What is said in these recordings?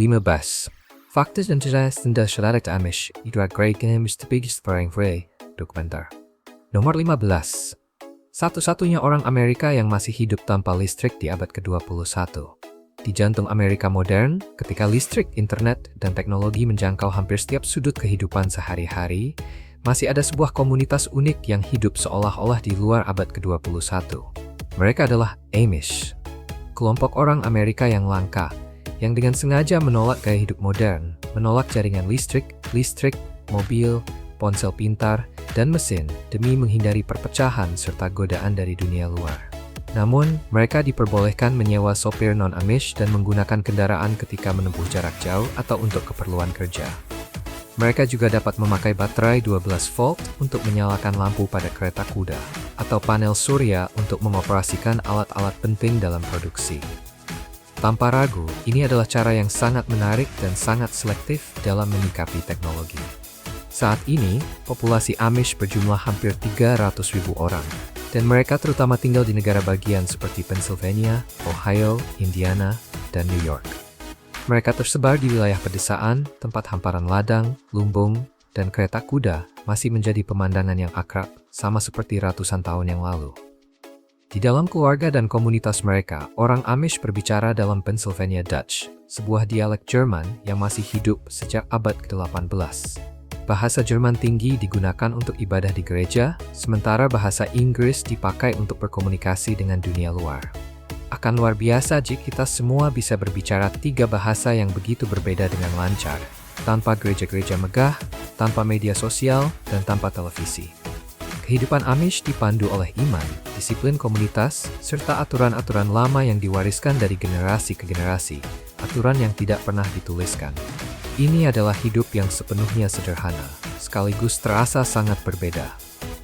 15. Fakta dan cerdas tentang syariat Amish, itu Great Games the Biggest Foreign Free, dokumenter. Nomor 15. Satu-satunya orang Amerika yang masih hidup tanpa listrik di abad ke-21. Di jantung Amerika modern, ketika listrik, internet, dan teknologi menjangkau hampir setiap sudut kehidupan sehari-hari, masih ada sebuah komunitas unik yang hidup seolah-olah di luar abad ke-21. Mereka adalah Amish, kelompok orang Amerika yang langka, yang dengan sengaja menolak gaya hidup modern, menolak jaringan listrik, mobil, ponsel pintar, dan mesin demi menghindari perpecahan serta godaan dari dunia luar. Namun, mereka diperbolehkan menyewa sopir non-Amish dan menggunakan kendaraan ketika menempuh jarak jauh atau untuk keperluan kerja. Mereka juga dapat memakai baterai 12 volt untuk menyalakan lampu pada kereta kuda, atau panel surya untuk mengoperasikan alat-alat penting dalam produksi. Tanpa ragu, ini adalah cara yang sangat menarik dan sangat selektif dalam menyikapi teknologi. Saat ini, populasi Amish berjumlah hampir 300.000 orang, dan mereka terutama tinggal di negara bagian seperti Pennsylvania, Ohio, Indiana, dan New York. Mereka tersebar di wilayah pedesaan, tempat hamparan ladang, lumbung, dan kereta kuda masih menjadi pemandangan yang akrab, sama seperti ratusan tahun yang lalu. Di dalam keluarga dan komunitas mereka, orang Amish berbicara dalam Pennsylvania Dutch, sebuah dialek Jerman yang masih hidup sejak abad ke-18. Bahasa Jerman tinggi digunakan untuk ibadah di gereja, sementara bahasa Inggris dipakai untuk berkomunikasi dengan dunia luar. Akan luar biasa jika kita semua bisa berbicara 3 bahasa yang begitu berbeda dengan lancar, tanpa gereja-gereja megah, tanpa media sosial, dan tanpa televisi. Kehidupan Amish dipandu oleh iman, disiplin komunitas, serta aturan-aturan lama yang diwariskan dari generasi ke generasi, aturan yang tidak pernah dituliskan. Ini adalah hidup yang sepenuhnya sederhana, sekaligus terasa sangat berbeda.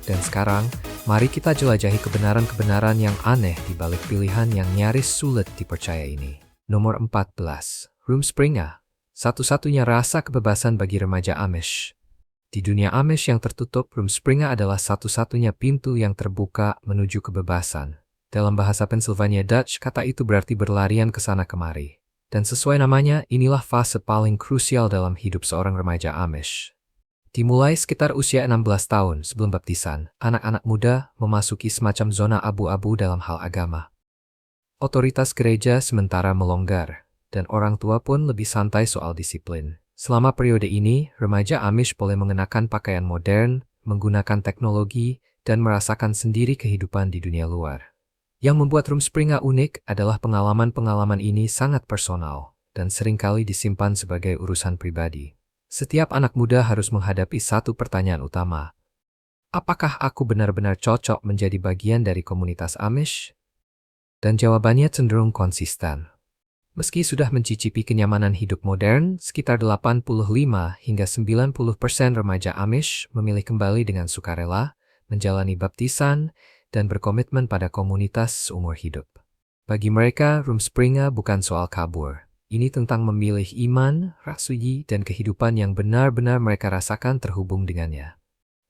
Dan sekarang, mari kita jelajahi kebenaran-kebenaran yang aneh di balik pilihan yang nyaris sulit dipercaya ini. Nomor 14. Rumspringa, satu-satunya rasa kebebasan bagi remaja Amish. Di dunia Amish yang tertutup, Rumspringa adalah satu-satunya pintu yang terbuka menuju kebebasan. Dalam bahasa Pennsylvania Dutch, kata itu berarti berlarian ke sana kemari. Dan sesuai namanya, inilah fase paling krusial dalam hidup seorang remaja Amish. Dimulai sekitar usia 16 tahun sebelum baptisan, anak-anak muda memasuki semacam zona abu-abu dalam hal agama. Otoritas gereja sementara melonggar, dan orang tua pun lebih santai soal disiplin. Selama periode ini, remaja Amish boleh mengenakan pakaian modern, menggunakan teknologi, dan merasakan sendiri kehidupan di dunia luar. Yang membuat Rumspringa unik adalah pengalaman-pengalaman ini sangat personal dan seringkali disimpan sebagai urusan pribadi. Setiap anak muda harus menghadapi satu pertanyaan utama. Apakah aku benar-benar cocok menjadi bagian dari komunitas Amish? Dan jawabannya cenderung konsisten. Meski sudah mencicipi kenyamanan hidup modern, sekitar 85 hingga 90% remaja Amish memilih kembali dengan sukarela, menjalani baptisan, dan berkomitmen pada komunitas seumur hidup. Bagi mereka, Rumspringa bukan soal kabur. Ini tentang memilih iman, rasuyi, dan kehidupan yang benar-benar mereka rasakan terhubung dengannya.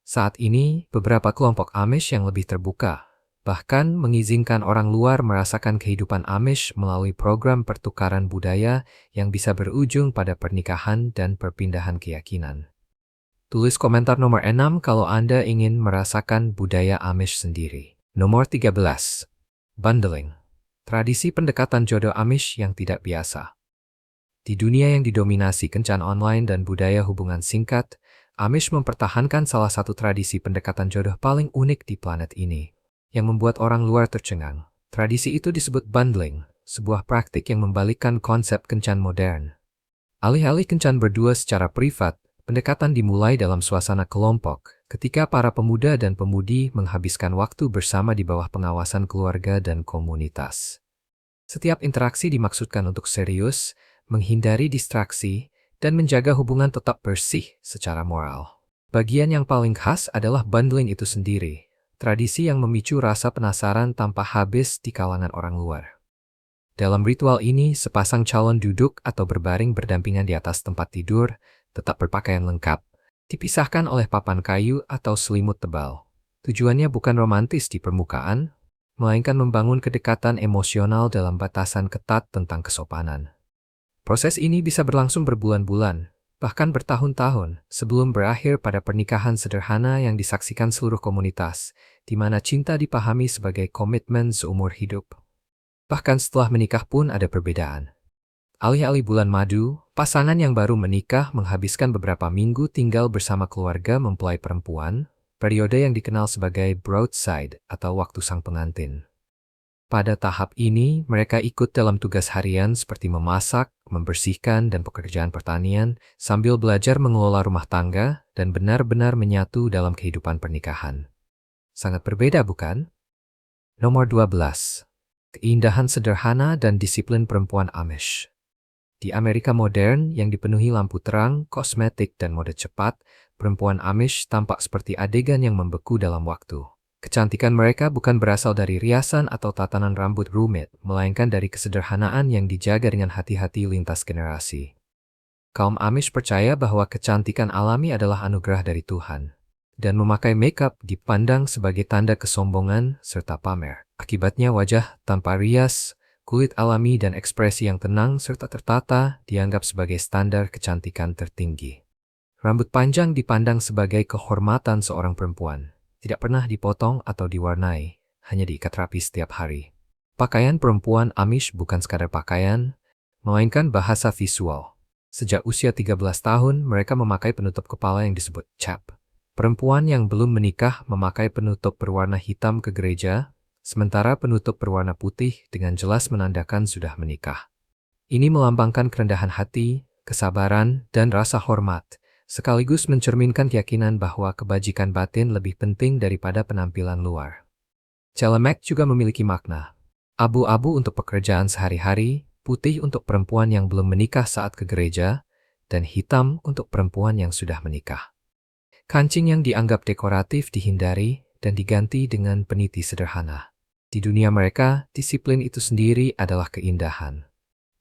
Saat ini, beberapa kelompok Amish yang lebih terbuka, bahkan mengizinkan orang luar merasakan kehidupan Amish melalui program pertukaran budaya yang bisa berujung pada pernikahan dan perpindahan keyakinan. Tulis komentar nomor 6 kalau Anda ingin merasakan budaya Amish sendiri. Nomor 13. Bundling. Tradisi pendekatan jodoh Amish yang tidak biasa. Di dunia yang didominasi kencan online dan budaya hubungan singkat, Amish mempertahankan salah satu tradisi pendekatan jodoh paling unik di planet ini, yang membuat orang luar tercengang. Tradisi itu disebut bundling, sebuah praktik yang membalikkan konsep kencan modern. Alih-alih kencan berdua secara privat, pendekatan dimulai dalam suasana kelompok, ketika para pemuda dan pemudi menghabiskan waktu bersama di bawah pengawasan keluarga dan komunitas. Setiap interaksi dimaksudkan untuk serius, menghindari distraksi, dan menjaga hubungan tetap bersih secara moral. Bagian yang paling khas adalah bundling itu sendiri, tradisi yang memicu rasa penasaran tanpa habis di kalangan orang luar. Dalam ritual ini, sepasang calon duduk atau berbaring berdampingan di atas tempat tidur, tetap berpakaian lengkap, dipisahkan oleh papan kayu atau selimut tebal. Tujuannya bukan romantis di permukaan, melainkan membangun kedekatan emosional dalam batasan ketat tentang kesopanan. Proses ini bisa berlangsung berbulan-bulan, bahkan bertahun-tahun sebelum berakhir pada pernikahan sederhana yang disaksikan seluruh komunitas, di mana cinta dipahami sebagai komitmen seumur hidup. Bahkan setelah menikah pun ada perbedaan. Alih-alih bulan madu, pasangan yang baru menikah menghabiskan beberapa minggu tinggal bersama keluarga mempelai perempuan, periode yang dikenal sebagai broadside atau waktu sang pengantin. Pada tahap ini, mereka ikut dalam tugas harian seperti memasak, membersihkan, dan pekerjaan pertanian sambil belajar mengelola rumah tangga dan benar-benar menyatu dalam kehidupan pernikahan. Sangat berbeda, bukan? Nomor 12. Keindahan sederhana dan disiplin perempuan Amish. Di Amerika modern yang dipenuhi lampu terang, kosmetik, dan mode cepat, perempuan Amish tampak seperti adegan yang membeku dalam waktu. Kecantikan mereka bukan berasal dari riasan atau tatanan rambut rumit, melainkan dari kesederhanaan yang dijaga dengan hati-hati lintas generasi. Kaum Amish percaya bahwa kecantikan alami adalah anugerah dari Tuhan, dan memakai makeup dipandang sebagai tanda kesombongan serta pamer. Akibatnya wajah tanpa rias, kulit alami dan ekspresi yang tenang serta tertata dianggap sebagai standar kecantikan tertinggi. Rambut panjang dipandang sebagai kehormatan seorang perempuan. Tidak pernah dipotong atau diwarnai, hanya diikat rapi setiap hari. Pakaian perempuan Amish bukan sekadar pakaian, melainkan bahasa visual. Sejak usia 13 tahun, mereka memakai penutup kepala yang disebut cap. Perempuan yang belum menikah memakai penutup berwarna hitam ke gereja, sementara penutup berwarna putih dengan jelas menandakan sudah menikah. Ini melambangkan kerendahan hati, kesabaran, dan rasa hormat, sekaligus mencerminkan keyakinan bahwa kebajikan batin lebih penting daripada penampilan luar. Celemek juga memiliki makna. Abu-abu untuk pekerjaan sehari-hari, putih untuk perempuan yang belum menikah saat ke gereja, dan hitam untuk perempuan yang sudah menikah. Kancing yang dianggap dekoratif dihindari dan diganti dengan peniti sederhana. Di dunia mereka, disiplin itu sendiri adalah keindahan.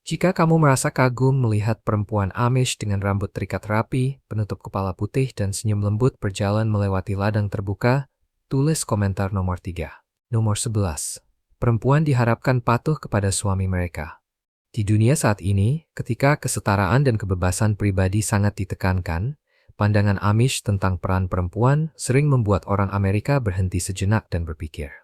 Jika kamu merasa kagum melihat perempuan Amish dengan rambut terikat rapi, penutup kepala putih, dan senyum lembut berjalan melewati ladang terbuka, tulis komentar nomor 3. Nomor 11. Perempuan diharapkan patuh kepada suami mereka. Di dunia saat ini, ketika kesetaraan dan kebebasan pribadi sangat ditekankan, pandangan Amish tentang peran perempuan sering membuat orang Amerika berhenti sejenak dan berpikir.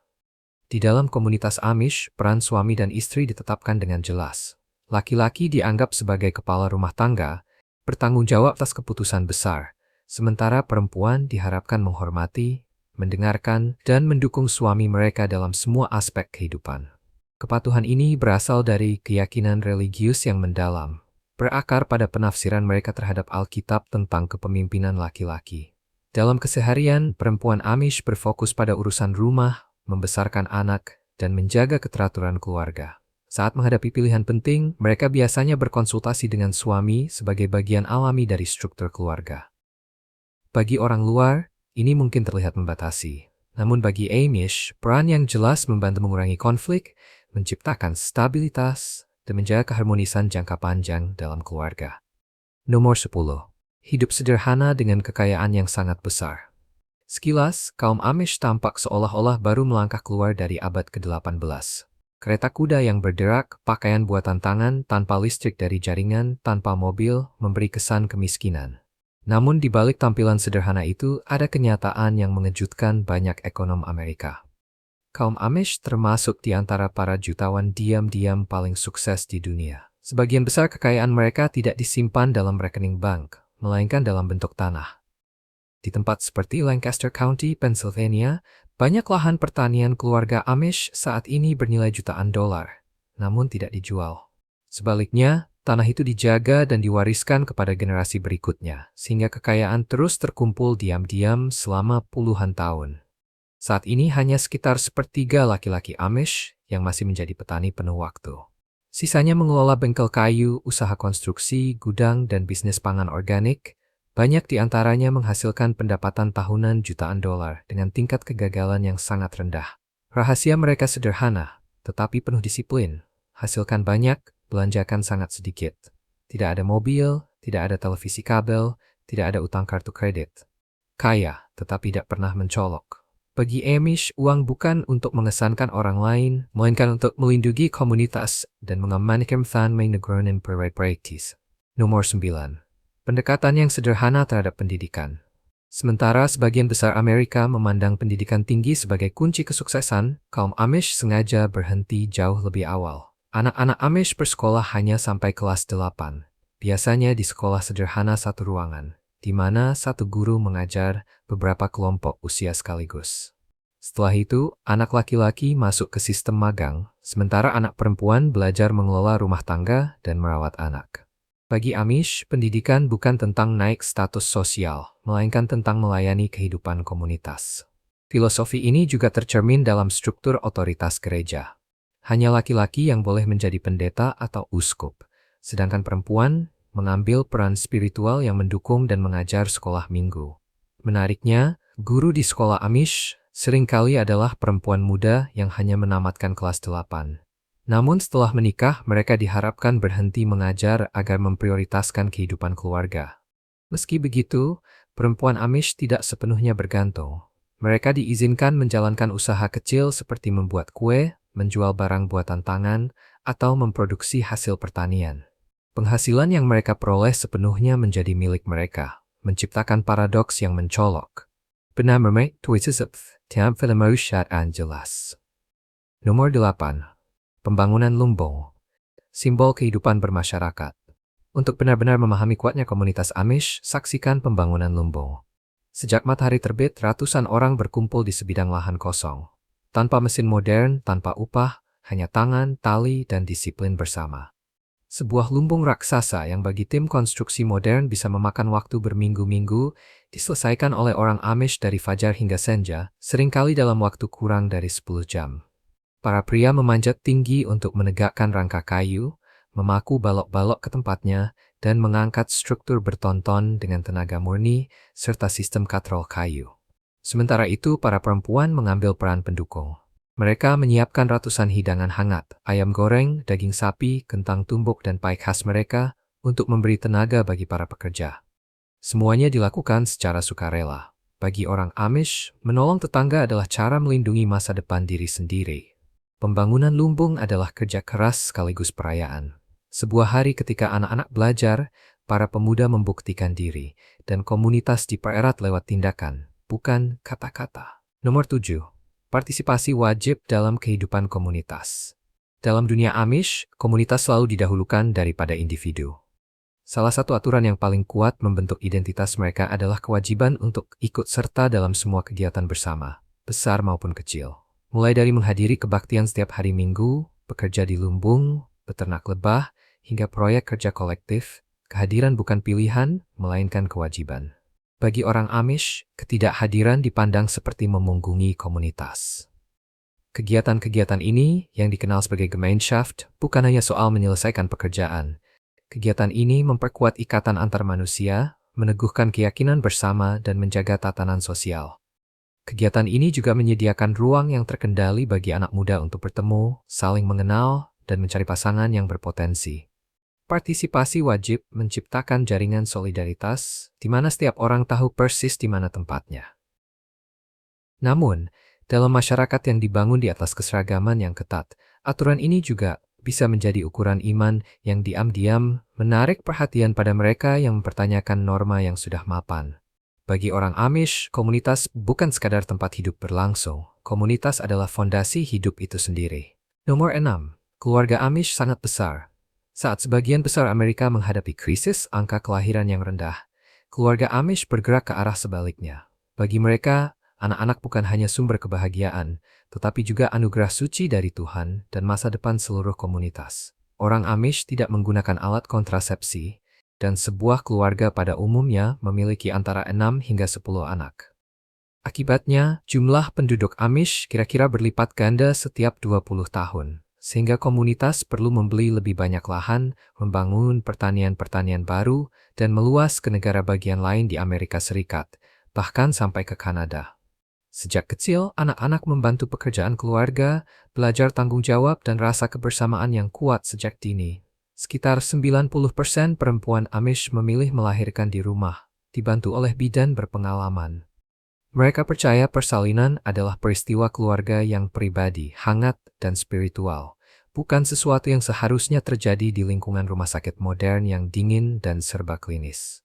Di dalam komunitas Amish, peran suami dan istri ditetapkan dengan jelas. Laki-laki dianggap sebagai kepala rumah tangga, bertanggung jawab atas keputusan besar, sementara perempuan diharapkan menghormati, mendengarkan, dan mendukung suami mereka dalam semua aspek kehidupan. Kepatuhan ini berasal dari keyakinan religius yang mendalam, berakar pada penafsiran mereka terhadap Alkitab tentang kepemimpinan laki-laki. Dalam keseharian, perempuan Amish berfokus pada urusan rumah, membesarkan anak, dan menjaga keteraturan keluarga. Saat menghadapi pilihan penting, mereka biasanya berkonsultasi dengan suami sebagai bagian alami dari struktur keluarga. Bagi orang luar, ini mungkin terlihat membatasi. Namun bagi Amish, peran yang jelas membantu mengurangi konflik, menciptakan stabilitas, dan menjaga keharmonisan jangka panjang dalam keluarga. Nomor 10. Hidup sederhana dengan kekayaan yang sangat besar. Sekilas, kaum Amish tampak seolah-olah baru melangkah keluar dari abad ke-18. Kereta kuda yang berderak, pakaian buatan tangan tanpa listrik dari jaringan, tanpa mobil, memberi kesan kemiskinan. Namun di balik tampilan sederhana itu, ada kenyataan yang mengejutkan banyak ekonom Amerika. Kaum Amish termasuk di antara para jutawan diam-diam paling sukses di dunia. Sebagian besar kekayaan mereka tidak disimpan dalam rekening bank, melainkan dalam bentuk tanah. Di tempat seperti Lancaster County, Pennsylvania, banyak lahan pertanian keluarga Amish saat ini bernilai jutaan dolar, namun tidak dijual. Sebaliknya, tanah itu dijaga dan diwariskan kepada generasi berikutnya, sehingga kekayaan terus terkumpul diam-diam selama puluhan tahun. Saat ini hanya sekitar sepertiga laki-laki Amish yang masih menjadi petani penuh waktu. Sisanya mengelola bengkel kayu, usaha konstruksi, gudang, dan bisnis pangan organik. Banyak di antaranya menghasilkan pendapatan tahunan jutaan dolar dengan tingkat kegagalan yang sangat rendah. Rahasia mereka sederhana, tetapi penuh disiplin. Hasilkan banyak, belanjakan sangat sedikit. Tidak ada mobil, tidak ada televisi kabel, tidak ada utang kartu kredit. Kaya, tetapi tidak pernah mencolok. Bagi Amish, uang bukan untuk mengesankan orang lain, melainkan untuk melindungi komunitas dan mengamankan negara dan prioritas. Nomor 9. Pendekatan yang sederhana terhadap pendidikan. Sementara sebagian besar Amerika memandang pendidikan tinggi sebagai kunci kesuksesan, kaum Amish sengaja berhenti jauh lebih awal. Anak-anak Amish bersekolah hanya sampai kelas 8, biasanya di sekolah sederhana satu ruangan, di mana satu guru mengajar beberapa kelompok usia sekaligus. Setelah itu, anak laki-laki masuk ke sistem magang, sementara anak perempuan belajar mengelola rumah tangga dan merawat anak. Bagi Amish, pendidikan bukan tentang naik status sosial, melainkan tentang melayani kehidupan komunitas. Filosofi ini juga tercermin dalam struktur otoritas gereja. Hanya laki-laki yang boleh menjadi pendeta atau uskup, sedangkan perempuan mengambil peran spiritual yang mendukung dan mengajar sekolah minggu. Menariknya, guru di sekolah Amish seringkali adalah perempuan muda yang hanya menamatkan kelas 8. Namun setelah menikah, mereka diharapkan berhenti mengajar agar memprioritaskan kehidupan keluarga. Meski begitu, perempuan Amish tidak sepenuhnya bergantung. Mereka diizinkan menjalankan usaha kecil seperti membuat kue, menjual barang buatan tangan, atau memproduksi hasil pertanian. Penghasilan yang mereka peroleh sepenuhnya menjadi milik mereka, menciptakan paradoks yang mencolok. Benar tiap film jelas. Nomor 8. Pembangunan lumbung. Simbol kehidupan bermasyarakat. Untuk benar-benar memahami kuatnya komunitas Amish, saksikan pembangunan lumbung. Sejak matahari terbit, ratusan orang berkumpul di sebidang lahan kosong. Tanpa mesin modern, tanpa upah, hanya tangan, tali, dan disiplin bersama. Sebuah lumbung raksasa yang bagi tim konstruksi modern bisa memakan waktu berminggu-minggu, diselesaikan oleh orang Amish dari fajar hingga senja, seringkali dalam waktu kurang dari 10 jam. Para pria memanjat tinggi untuk menegakkan rangka kayu, memaku balok-balok ke tempatnya, dan mengangkat struktur bertonton dengan tenaga murni serta sistem katrol kayu. Sementara itu, para perempuan mengambil peran pendukung. Mereka menyiapkan ratusan hidangan hangat, ayam goreng, daging sapi, kentang tumbuk, dan pie khas mereka untuk memberi tenaga bagi para pekerja. Semuanya dilakukan secara sukarela. Bagi orang Amish, menolong tetangga adalah cara melindungi masa depan diri sendiri. Pembangunan lumbung adalah kerja keras sekaligus perayaan. Sebuah hari ketika anak-anak belajar, para pemuda membuktikan diri, dan komunitas dipererat lewat tindakan, bukan kata-kata. Nomor 7. Partisipasi wajib dalam kehidupan komunitas. Dalam dunia Amish, komunitas selalu didahulukan daripada individu. Salah satu aturan yang paling kuat membentuk identitas mereka adalah kewajiban untuk ikut serta dalam semua kegiatan bersama, besar maupun kecil. Mulai dari menghadiri kebaktian setiap hari Minggu, bekerja di lumbung, beternak lebah, hingga proyek kerja kolektif, kehadiran bukan pilihan, melainkan kewajiban. Bagi orang Amish, ketidakhadiran dipandang seperti memunggungi komunitas. Kegiatan-kegiatan ini, yang dikenal sebagai Gemeinschaft, bukan hanya soal menyelesaikan pekerjaan. Kegiatan ini memperkuat ikatan antar manusia, meneguhkan keyakinan bersama, dan menjaga tatanan sosial. Kegiatan ini juga menyediakan ruang yang terkendali bagi anak muda untuk bertemu, saling mengenal, dan mencari pasangan yang berpotensi. Partisipasi wajib menciptakan jaringan solidaritas, di mana setiap orang tahu persis di mana tempatnya. Namun, dalam masyarakat yang dibangun di atas keseragaman yang ketat, aturan ini juga bisa menjadi ukuran iman yang diam-diam menarik perhatian pada mereka yang mempertanyakan norma yang sudah mapan. Bagi orang Amish, komunitas bukan sekadar tempat hidup berlangsung. Komunitas adalah fondasi hidup itu sendiri. Nomor 6. Keluarga Amish sangat besar. Saat sebagian besar Amerika menghadapi krisis angka kelahiran yang rendah, keluarga Amish bergerak ke arah sebaliknya. Bagi mereka, anak-anak bukan hanya sumber kebahagiaan, tetapi juga anugerah suci dari Tuhan dan masa depan seluruh komunitas. Orang Amish tidak menggunakan alat kontrasepsi, dan sebuah keluarga pada umumnya memiliki antara 6 hingga 10 anak. Akibatnya, jumlah penduduk Amish kira-kira berlipat ganda setiap 20 tahun, sehingga komunitas perlu membeli lebih banyak lahan, membangun pertanian-pertanian baru, dan meluas ke negara bagian lain di Amerika Serikat, bahkan sampai ke Kanada. Sejak kecil, anak-anak membantu pekerjaan keluarga, belajar tanggung jawab dan rasa kebersamaan yang kuat sejak dini. Sekitar 90% perempuan Amish memilih melahirkan di rumah, dibantu oleh bidan berpengalaman. Mereka percaya persalinan adalah peristiwa keluarga yang pribadi, hangat, dan spiritual, bukan sesuatu yang seharusnya terjadi di lingkungan rumah sakit modern yang dingin dan serba klinis.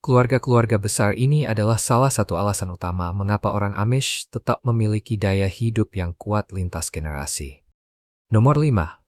Keluarga-keluarga besar ini adalah salah satu alasan utama mengapa orang Amish tetap memiliki daya hidup yang kuat lintas generasi. Nomor 5.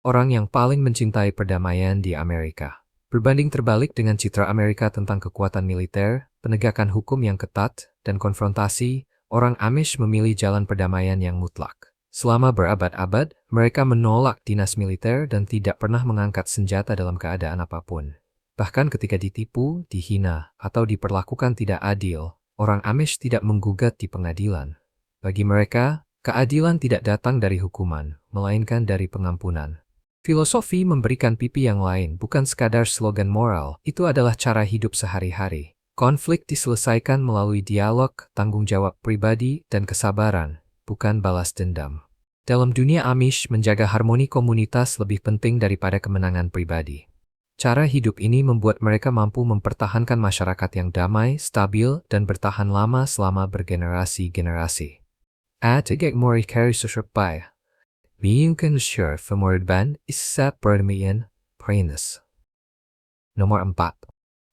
Orang yang paling mencintai perdamaian di Amerika. Berbanding terbalik dengan citra Amerika tentang kekuatan militer, penegakan hukum yang ketat, dan konfrontasi, orang Amish memilih jalan perdamaian yang mutlak. Selama berabad-abad, mereka menolak dinas militer dan tidak pernah mengangkat senjata dalam keadaan apapun. Bahkan ketika ditipu, dihina, atau diperlakukan tidak adil, orang Amish tidak menggugat di pengadilan. Bagi mereka, keadilan tidak datang dari hukuman, melainkan dari pengampunan. Filosofi memberikan pipi yang lain bukan sekadar slogan moral, itu adalah cara hidup sehari-hari. Konflik diselesaikan melalui dialog, tanggung jawab pribadi, dan kesabaran, bukan balas dendam. Dalam dunia Amish, menjaga harmoni komunitas lebih penting daripada kemenangan pribadi. Cara hidup ini membuat mereka mampu mempertahankan masyarakat yang damai, stabil, dan bertahan lama selama bergenerasi-generasi. Atigek mori kari susurpay. Biyungkan sure famorban isa permian prinus. Nomor 4.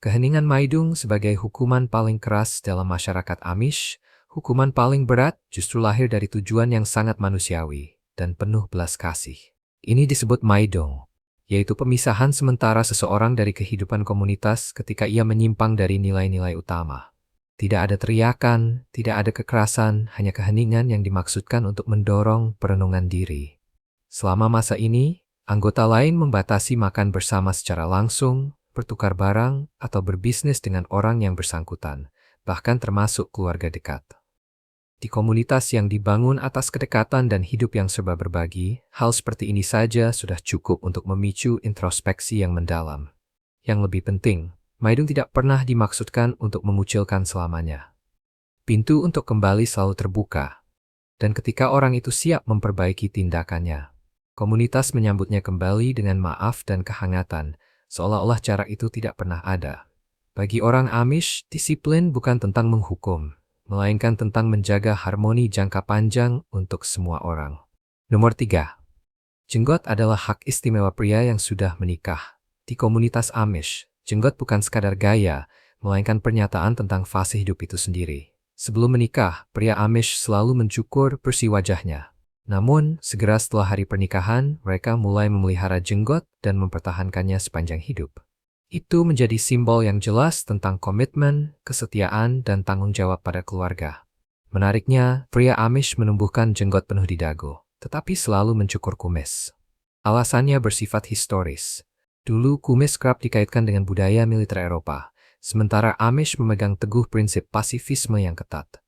Keheningan maidung sebagai hukuman paling keras dalam masyarakat Amish, hukuman paling berat justru lahir dari tujuan yang sangat manusiawi dan penuh belas kasih. Ini disebut maidung, yaitu pemisahan sementara seseorang dari kehidupan komunitas ketika ia menyimpang dari nilai-nilai utama. Tidak ada teriakan, tidak ada kekerasan, hanya keheningan yang dimaksudkan untuk mendorong perenungan diri. Selama masa ini, anggota lain membatasi makan bersama secara langsung, bertukar barang, atau berbisnis dengan orang yang bersangkutan, bahkan termasuk keluarga dekat. Di komunitas yang dibangun atas kedekatan dan hidup yang serba berbagi, hal seperti ini saja sudah cukup untuk memicu introspeksi yang mendalam. Yang lebih penting, maidung tidak pernah dimaksudkan untuk memucilkan selamanya. Pintu untuk kembali selalu terbuka, dan ketika orang itu siap memperbaiki tindakannya, komunitas menyambutnya kembali dengan maaf dan kehangatan, seolah-olah cara itu tidak pernah ada. Bagi orang Amish, disiplin bukan tentang menghukum, melainkan tentang menjaga harmoni jangka panjang untuk semua orang. Nomor 3. Jenggot adalah hak istimewa pria yang sudah menikah. Di komunitas Amish, jenggot bukan sekadar gaya, melainkan pernyataan tentang fase hidup itu sendiri. Sebelum menikah, pria Amish selalu mencukur bersih wajahnya. Namun, segera setelah hari pernikahan, mereka mulai memelihara jenggot dan mempertahankannya sepanjang hidup. Itu menjadi simbol yang jelas tentang komitmen, kesetiaan, dan tanggung jawab pada keluarga. Menariknya, pria Amish menumbuhkan jenggot penuh di dagu, tetapi selalu mencukur kumis. Alasannya bersifat historis. Dulu kumis kerap dikaitkan dengan budaya militer Eropa, sementara Amish memegang teguh prinsip pasifisme yang ketat.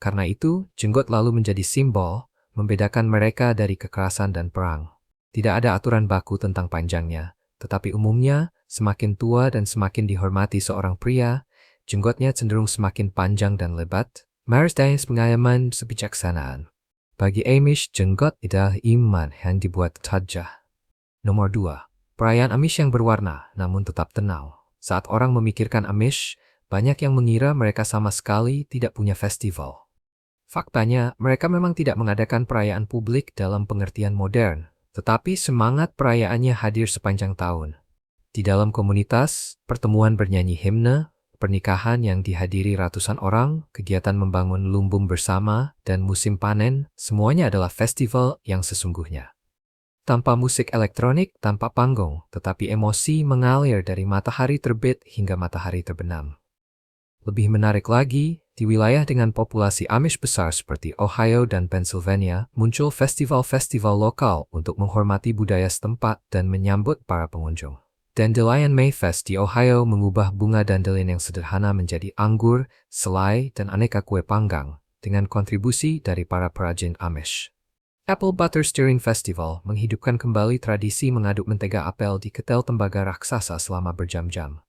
Karena itu, jenggot lalu menjadi simbol, membedakan mereka dari kekerasan dan perang. Tidak ada aturan baku tentang panjangnya, tetapi umumnya, semakin tua dan semakin dihormati seorang pria, jenggotnya cenderung semakin panjang dan lebat, merisdaya pengalaman sebijaksanaan. Bagi Amish, jenggot adalah iman yang dibuat tajah. Nomor 2. Perayaan Amish yang berwarna, namun tetap tenang. Saat orang memikirkan Amish, banyak yang mengira mereka sama sekali tidak punya festival. Faktanya, mereka memang tidak mengadakan perayaan publik dalam pengertian modern, tetapi semangat perayaannya hadir sepanjang tahun. Di dalam komunitas, pertemuan bernyanyi himne, pernikahan yang dihadiri ratusan orang, kegiatan membangun lumbung bersama, dan musim panen, semuanya adalah festival yang sesungguhnya. Tanpa musik elektronik, tanpa panggung, tetapi emosi mengalir dari matahari terbit hingga matahari terbenam. Lebih menarik lagi, di wilayah dengan populasi Amish besar seperti Ohio dan Pennsylvania, muncul festival-festival lokal untuk menghormati budaya setempat dan menyambut para pengunjung. Dandelion Mayfest di Ohio mengubah bunga dandelion yang sederhana menjadi anggur, selai, dan aneka kue panggang, dengan kontribusi dari para perajin Amish. Apple Butter Stirring Festival menghidupkan kembali tradisi mengaduk mentega apel di ketel tembaga raksasa selama berjam-jam.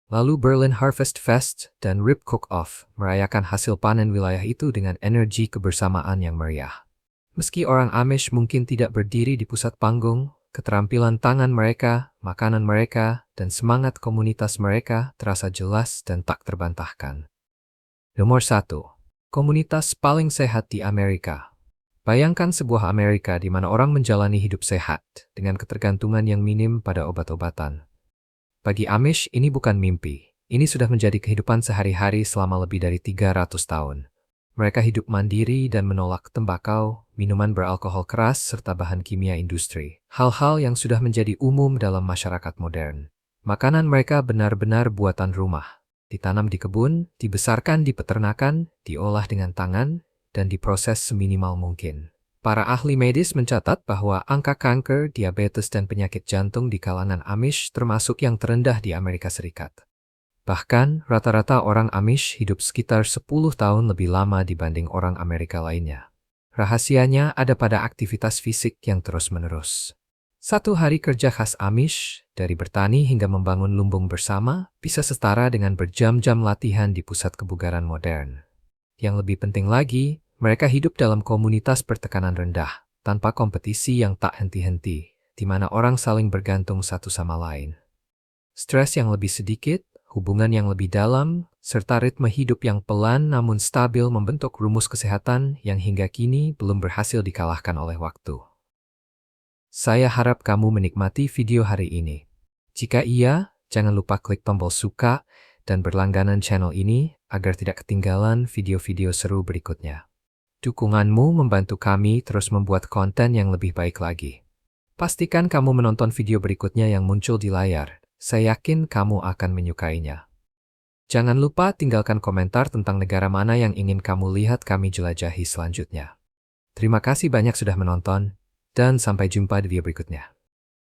Lalu Berlin Harvest Fest dan Rib Cook-Off merayakan hasil panen wilayah itu dengan energi kebersamaan yang meriah. Meski orang Amish mungkin tidak berdiri di pusat panggung, keterampilan tangan mereka, makanan mereka, dan semangat komunitas mereka terasa jelas dan tak terbantahkan. Nomor 1. Komunitas paling sehat di Amerika. Bayangkan sebuah Amerika di mana orang menjalani hidup sehat dengan ketergantungan yang minim pada obat-obatan. Bagi Amish, ini bukan mimpi. Ini sudah menjadi kehidupan sehari-hari selama lebih dari 300 tahun. Mereka hidup mandiri dan menolak tembakau, minuman beralkohol keras, serta bahan kimia industri. Hal-hal yang sudah menjadi umum dalam masyarakat modern. Makanan mereka benar-benar buatan rumah. Ditanam di kebun, dibesarkan di peternakan, diolah dengan tangan, dan diproses seminimal mungkin. Para ahli medis mencatat bahwa angka kanker, diabetes, dan penyakit jantung di kalangan Amish termasuk yang terendah di Amerika Serikat. Bahkan, rata-rata orang Amish hidup sekitar 10 tahun lebih lama dibanding orang Amerika lainnya. Rahasianya ada pada aktivitas fisik yang terus-menerus. Satu hari kerja khas Amish, dari bertani hingga membangun lumbung bersama, bisa setara dengan berjam-jam latihan di pusat kebugaran modern. Yang lebih penting lagi, mereka hidup dalam komunitas bertekanan rendah, tanpa kompetisi yang tak henti-henti, di mana orang saling bergantung satu sama lain. Stres yang lebih sedikit, hubungan yang lebih dalam, serta ritme hidup yang pelan namun stabil membentuk rumus kesehatan yang hingga kini belum berhasil dikalahkan oleh waktu. Saya harap kamu menikmati video hari ini. Jika iya, jangan lupa klik tombol suka dan berlangganan channel ini agar tidak ketinggalan video-video seru berikutnya. Dukunganmu membantu kami terus membuat konten yang lebih baik lagi. Pastikan kamu menonton video berikutnya yang muncul di layar. Saya yakin kamu akan menyukainya. Jangan lupa tinggalkan komentar tentang negara mana yang ingin kamu lihat kami jelajahi selanjutnya. Terima kasih banyak sudah menonton, dan sampai jumpa di video berikutnya.